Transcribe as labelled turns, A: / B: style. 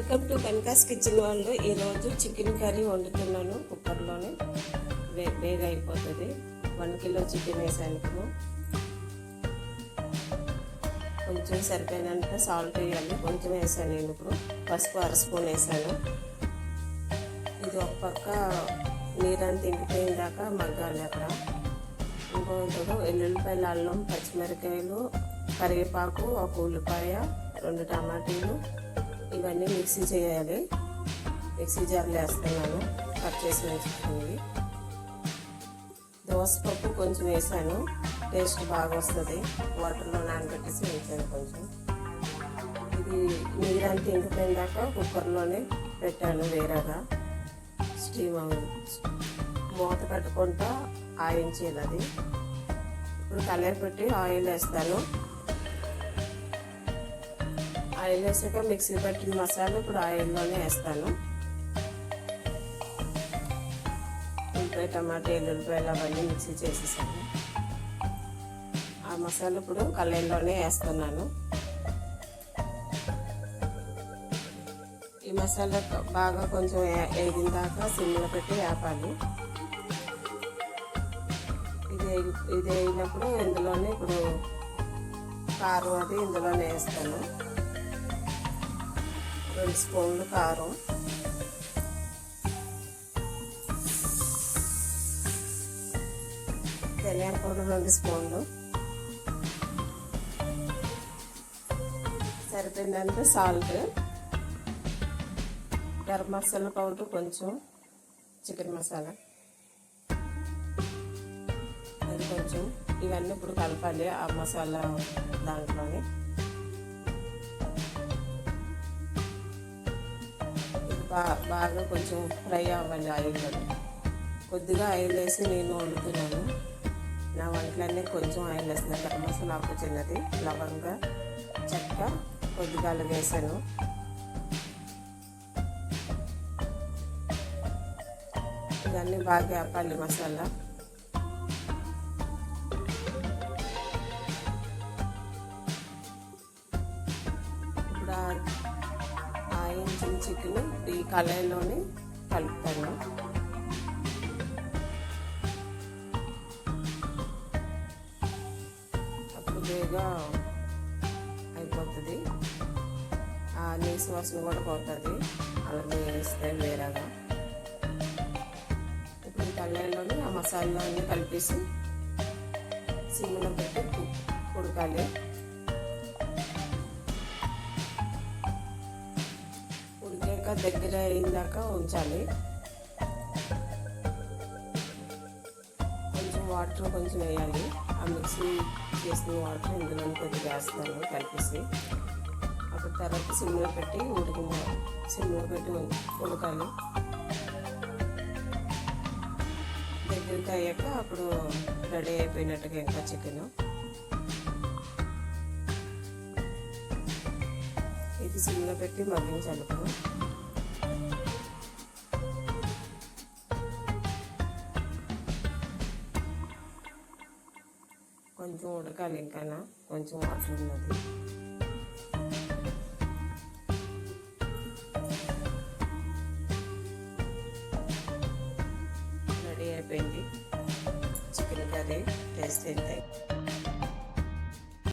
A: Welcome to కనకాస్ kitchen వాళ్ళు. ఈరోజు chicken curry వండుతున్నాను. కుక్కర్లోనే వేగ అయిపోతుంది. 1 కిలో చికెన్ వేసాను. ఇప్పుడు కొంచెం సరిపోయినంత సాల్ట్ వేయాలి. కొంచెం వేసాను. నేను ఇప్పుడు పసుపు 1 స్పూన్ వేసాను. ఇది ఒక పక్క నీరంతా ఇంకిపోయిన దాకా మగ్గాలి. అక్కడ ఇంకొకటి ఎల్లుల్లిపాయలు, అల్లం, పచ్చిమిరకాయలు, కరివేపాకు, 1 ఉల్లిపాయ, 2 టమాటీలు ఇవన్నీ మిక్సీ చేయాలి. మిక్సీ జార్లో వేస్తున్నాను. కట్ చేసి వేసుకుంది. దోసపప్పు కొంచెం వేసాను. టేస్ట్ బాగా వస్తుంది. వాటర్లో నానబెట్టేసి వేసాను కొంచెం. ఇది నీరంతా ఇంకిపోయిన దాకా కుక్కర్లోనే పెట్టాను. వేరేగా స్టీమ్ మూత కట్టుకుంటా ఆయించేది. అది ఇప్పుడు కలర్ పెట్టి ఆయిల్ వేస్తాను. ఆయిల్ వేసాక మిక్సీ పట్టిన మసాలా ఇప్పుడు ఆయిల్లోనే వేస్తాను. ఉల్లిపాయ, టమాటా, ఎల్లుల్లిపాయలు అవన్నీ మిక్సీ చేసేసాను. ఆ మసాలా ఇప్పుడు కళాయిలోనే వేస్తున్నాను. ఈ మసాలా బాగా కొంచెం వేగిన దాకా సిమ్లో పెట్టి వేపాలి. ఇది వేగినప్పుడు ఇందులోనే ఇప్పుడు కారం అది ఇందులోనే వేస్తాను. 2 స్పూన్లు కారం, ధనియాల పౌడర్ 2 స్పూన్లు, సరిపోయినంత సాల్ట్, గరం మసాలా పౌడర్ కొంచెం, చికెన్ మసాలా అది కొంచెం. ఇవన్నీ ఇప్పుడు కలపాలి ఆ మసాలా దాంట్లోనే. బాగా కొంచెం ఫ్రై అవ్వాలి ఆయిల్లో. కొద్దిగా ఆయిల్ వేసి నేను వండుతున్నాను. నా వంటలన్నీ కొంచెం ఆయిల్ వేస్తున్నాను. గరం మసాలా ఆకు చిన్నది, లవంగా, చెక్క కొద్దిగా వేసాను. ఇవన్నీ బాగా వేపాలి మసాలా. ఇప్పుడు ఆయించిన చికెన్ ఈ కళాయిలోనే కలుపుతాను. అప్పుడు వేగా అయిపోతుంది. ఆ నీసు వాసన కూడా పోతుంది. అలాగే వేస్తే వేరేగా. ఇప్పుడు ఈ కళాయిలోనే ఆ మసాలా అన్నీ కలిపేసి సిమ్లో పెట్టి ఉడకాలి. దగ్గర అయిందాక ఉంచాలి. కొంచెం వాటర్ కొంచెం వేయాలి. ఆ మిక్సీ చేసిన వాటర్ ఇందులో కొద్దిగా వేస్తాను కలిపేసి. అప్పుడు తర్వాత సిమ్లో పెట్టి ఉడకాలి. దగ్గరికి అయ్యాక అప్పుడు రెడీ అయిపోయినట్టుగా ఇంకా చికెన్. ఇది సిమ్లో పెట్టి మగ్గించాలి. ఇప్పుడు కొంచెం ఉడకాలి. ఇంకా కొంచెం వాటర్ ఉన్నది. రెడీ అయిపోయింది చికెన్ కర్రీ. టేస్ట్ అయితే